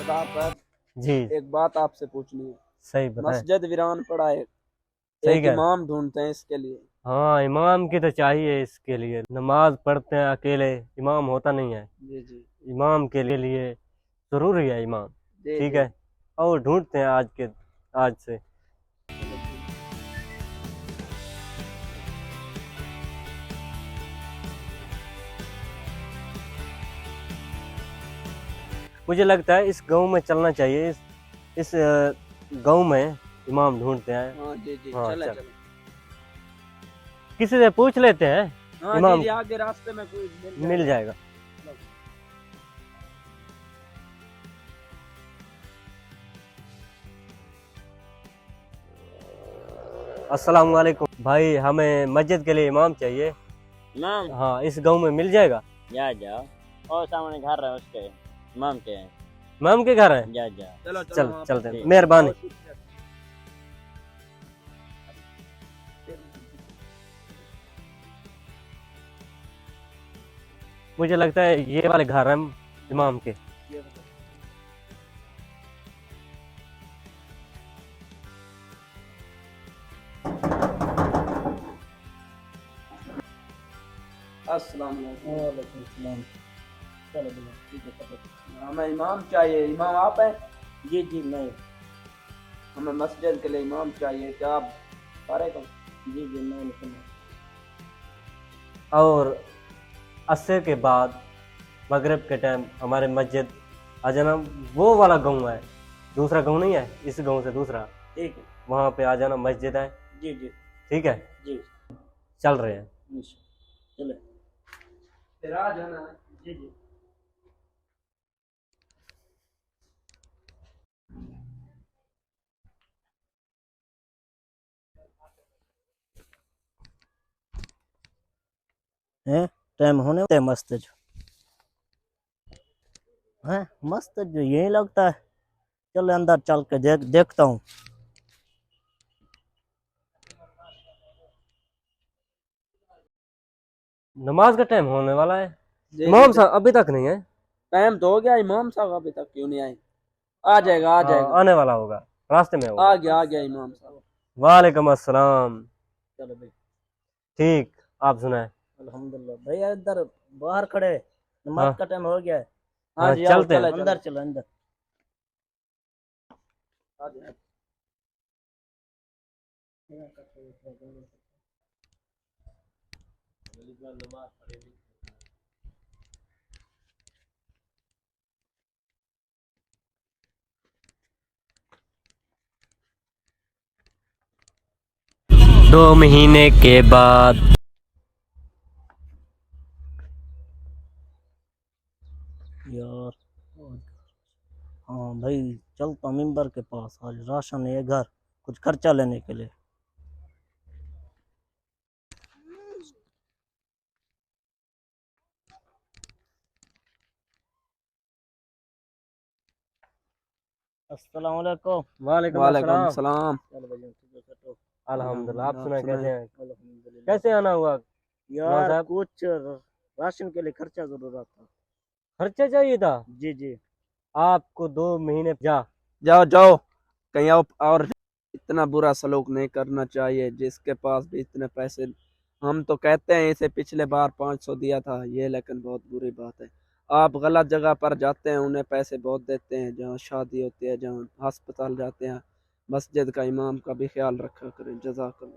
आधार पर जी एक बात आपसे पूछनी है। सही बताए। मस्जिद वीरान पड़ा है, सही एक कह। इमाम ढूंढते हैं इसके लिए। हाँ इमाम की तो चाहिए, इसके लिए नमाज पढ़ते हैं अकेले, इमाम होता नहीं है। जी जी इमाम के लिए जरूरी है इमाम। जी ठीक जी। है, और ढूंढते हैं आज से। चलो ठीक। मुझे लगता है इस गांव में चलना चाहिए। इस गांव में इमाम ढूंढते हैं। हाँ जी जी, हाँ चले चल, चले। किसी से पूछ लेते हैं। हाँ जी इमाम जी, आगे रास्ते में कोई मिल मिल जाएगा। जाएगा। चलो। अस्सलाम वालेकुम भाई, हमें मस्जिद के लिए इमाम चाहिए। इमाम हाँ, इस गांव में मिल जाएगा। जा जाओ, और सामने घर है उसके, इमाम के हैं। इमाम के घर है। जा जा। चलो चलो, चल वहाँ चलते पर। हैं, मेहरबानी। बहुत शुक्रिया। मुझे लगता है ये वाले घर हैं इमाम के। ये बताओ। अस्सलाम वालेकुम। वालेकुम सलाम। चलो बोलो, ठीक है चलो। हमें इमाम चाहिए। इमाम आप हैं? जी जी मैं। हमें मस्जिद के लिए इमाम चाहिए, क्या आप सारे को? जी जी मैं सुना। और असर के बाद मगरिब के टाइम हमारे मस्जिद आ जाना। वो वाला गांव है, दूसरा गांव नहीं है, इस गांव से दूसरा। ठीक है। वहाँ पे आ जाना, मस्जिद है। जी जी ठीक है, जी। चल रहे हैं। चले। फिर आ जाना। जी जी। हैं टाइम होने होते मस्त जो है, मस्त जो यही लगता है। चल अंदर चल के देखता हूँ। नमाज का टाइम होने वाला है। जी इमाम जी। साहब अभी तक नहीं है। टाइम तो हो गया, इमाम साहब अभी तक क्यों नहीं आए? आ जाएगा आ जाएगा। आने वाला होगा, रास्ते में होगा। आ गया इमाम साहब। वालेकुम अस्सलाम। चलो भाई। ठीक, आप सुनाए। अल्हम्दुलिल्लाह भैया, इधर बाहर खड़े, नमाज हाँ का टाइम हो गया है। हाँ हाँ, जी, आओ चलते हैं। चले अंदर चले। चलो अंदर। आ जाए। 2 महीने के बाद यार, हाँ भाई, चलता मिंबर के पास, आज राशन है घर, कुछ खर्चा लेने के लिए। अस्सलाम वालेकुम। वालेकुम वालेकुम अस्सलाम। सलाम। चलो भाई, ठीक है सेटो। अल्हम्दुलिल्लाह, आप अल्हम्दुलिल्लाह, आप सुनाए सुनाए? कैसे हैं? अल्हम्दुलिल्लाह। कैसे आना हुआ इमाम यार साहब? कुछ राशन के लिए खर्चा जरूरत था। खर्चा चाहिए था जी जी। आपको। 2 महीने जा। जाओ जाओ, कहीं और इतना बुरा सलूक नहीं करना चाहिए जिसके पास भी इतने पैसे। हम तो कहते हैं इसे पिछले बार 500 दिया था ये, लेकिन बहुत बुरी बात है। आप गलत जगह पर जाते हैं, उन्हें पैसे बहुत देते हैं, जहाँ शादी होती है, जहाँ अस्पताल जाते हैं। मस्जिद का इमाम का भी ख्याल रखा करें। जज़ाकल्लाह।